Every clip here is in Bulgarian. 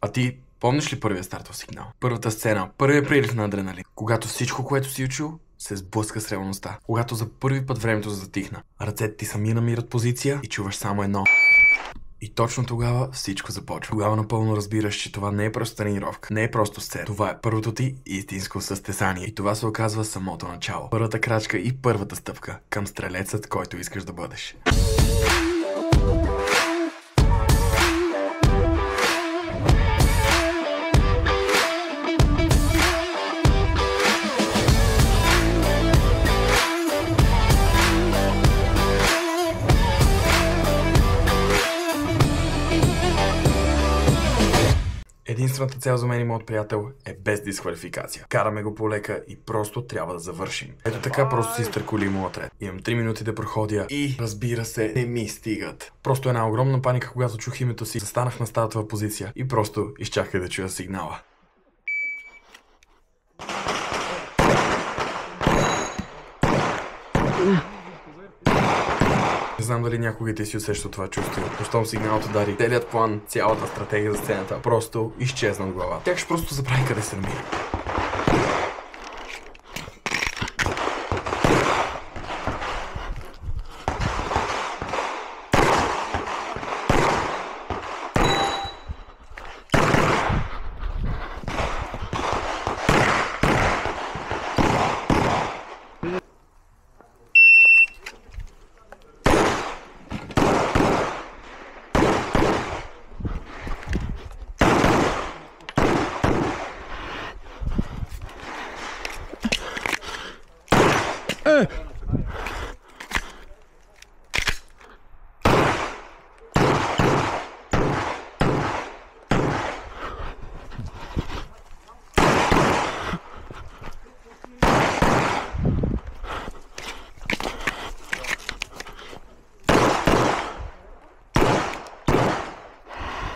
А ти помниш ли първия стартов сигнал? Първата сцена, първия прилив на адреналин. Когато всичко, което си учил, се сблъска с реалността. Когато за първи път времето затихна. Ръцете ти сами намират позиция и чуваш само едно. И точно тогава всичко започва. Тогава напълно разбираш, че това не е просто тренировка, не е просто сцена. Това е първото ти истинско състезание. И това се оказва самото начало. Първата крачка и първата стъпка към стрелецът, който искаш да бъдеш. Единствената цел за мен и моят приятел е без дисквалификация. Караме го полека и просто трябва да завършим. Ето така просто си изтърколим отред. Имам 3 минути да проходя и, разбира се, не ми стигат. Просто една огромна паника, когато чух името си, застанах на стартова позиция и просто изчаках да чуя сигнала. Не знам дали някога ти си усеща това чувство. Щом сигналът удари, целият план, цялата стратегия за сцената просто изчезна от глава. Тях просто забрави къде се намира.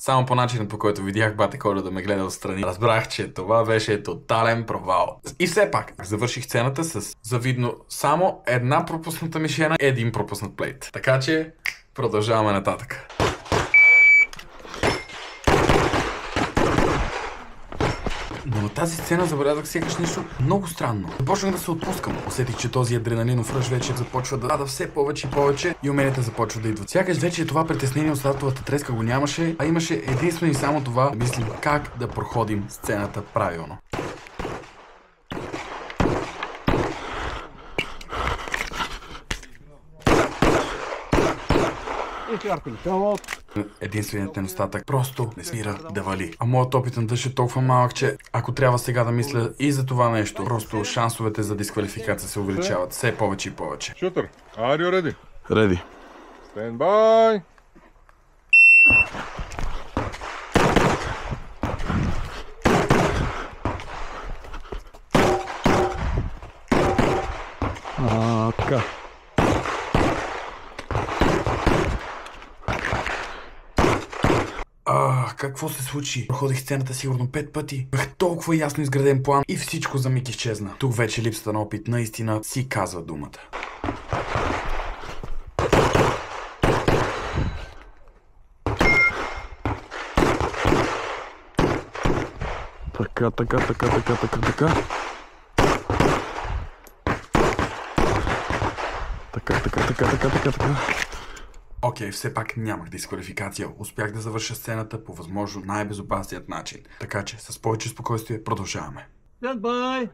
Само по начинът, по който видях бате Коля да ме гледа отстрани, разбрах, че това беше тотален провал. И все пак, завърших сцената с завидно само една пропусната мишена, един пропуснат плейт. Така че, продължаваме нататък. Но на тази сцена забелязах сякаш нещо много странно. Започнах да се отпускам. Усетих, че този адреналинов ръж вече започва да дада все повече и повече и уменията започват да идват. Сякаш вече това притеснение от стартовата треска го нямаше, а имаше единствено и само това да мислим как да проходим сцената правилно. Единственият недостатък просто не спира да вали. А моят опит на дъжд е толкова малък, че ако трябва сега да мисля и за това нещо, просто шансовете за дисквалификация се увеличават все повече и повече. Shooter, are you ready? Ready. Stand by. Така. Какво се случи? Проходих сцената сигурно 5 пъти. Бях толкова ясно изграден план и всичко за миг изчезна. Тук вече липсата на опит наистина си казва думата. Така. Така. Окей, все пак нямах дисквалификация. Успях да завърша сцената по възможно най-безопасният начин. Така че с повече спокойствие продължаваме. Stand by!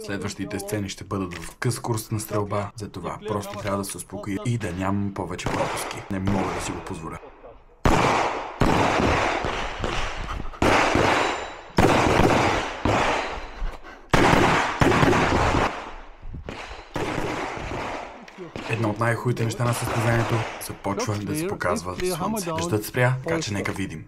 Следващите сцени ще бъдат в къс курс на стрелба, затова просто трябва да се успокоя и да нямам повече пропуски. Не мога да си го позволя. Едно от най-хубавите неща на състезанието започва да се показва слънце. Дъждът спря, така че нека видим.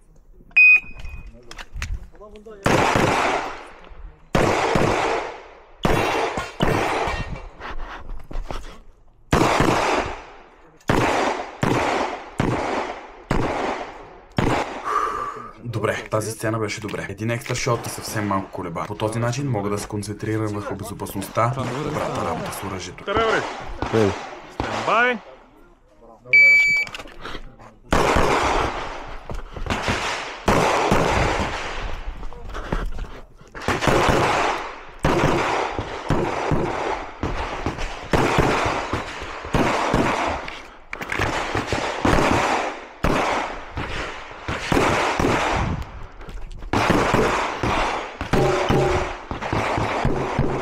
Добре, Тази сцена беше добре. Един екстра шот и съвсем малко колеба. По този начин мога да се концентрирам върху безопасността и добрата работа с оръжието. Реди. Стендбай!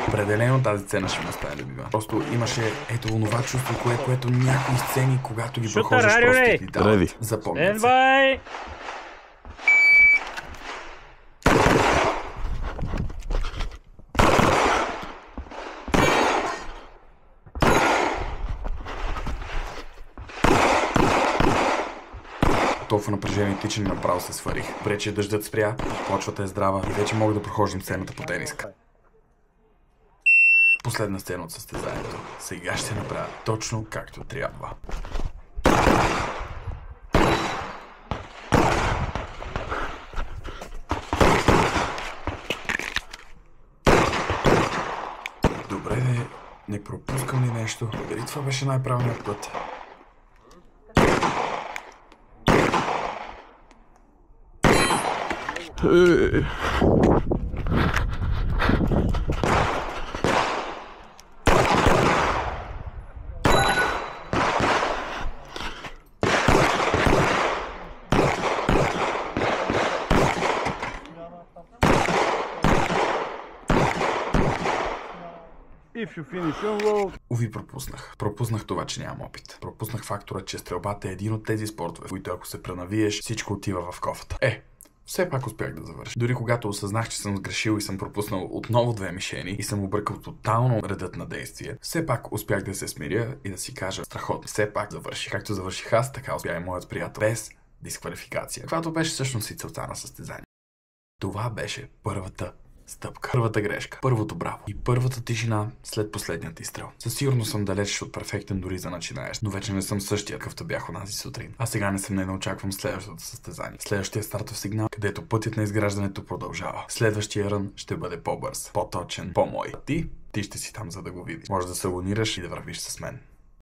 Определено тази сцена ще ме остане любима. Просто имаше ето онова чувство, което някои сцени, когато ги прохождаш, просто ти дават. Запомнят се. Толкова напрежение и тичане направо се сварих. Прече дъждът спря, почвата е здрава и вече мога да прохождам сцената по тениска. Последна сцена от състезанието. Сега ще се направя точно както трябва. Добре, не пропускам ли нещо? Дали това беше най-правилният път? Уви, пропуснах. Пропуснах това, че нямам опит. Пропуснах фактора, че стрелбата е един от тези спортове, в които ако се пренавиеш, всичко отива в кофата. Все пак успях да завърша. Дори когато осъзнах, че съм сгрешил и съм пропуснал отново 2 мишени и съм объркал тотално редът на действие, все пак успях да се смиря и да си кажа страхотно. Все пак завърших. Както завърших аз, така успя и моят приятел. Без дисквалификация. Каквато беше всъщност и целта на състезание. Това беше първата стъпка. Първата грешка. Първото браво. И първата тишина след последният изстрел. Със сигурност съм далеч от перфектен дори за начинаещ, но вече не съм същия, какъвто бях онази сутрин. А сега несъмнено очаквам следващото състезание. Следващия стартов сигнал, където пътят на изграждането продължава. Следващия рън ще бъде по-бърз, по-точен, по-мой. Ти ще си там, за да го видиш. Може да се абонираш и да вървиш с мен.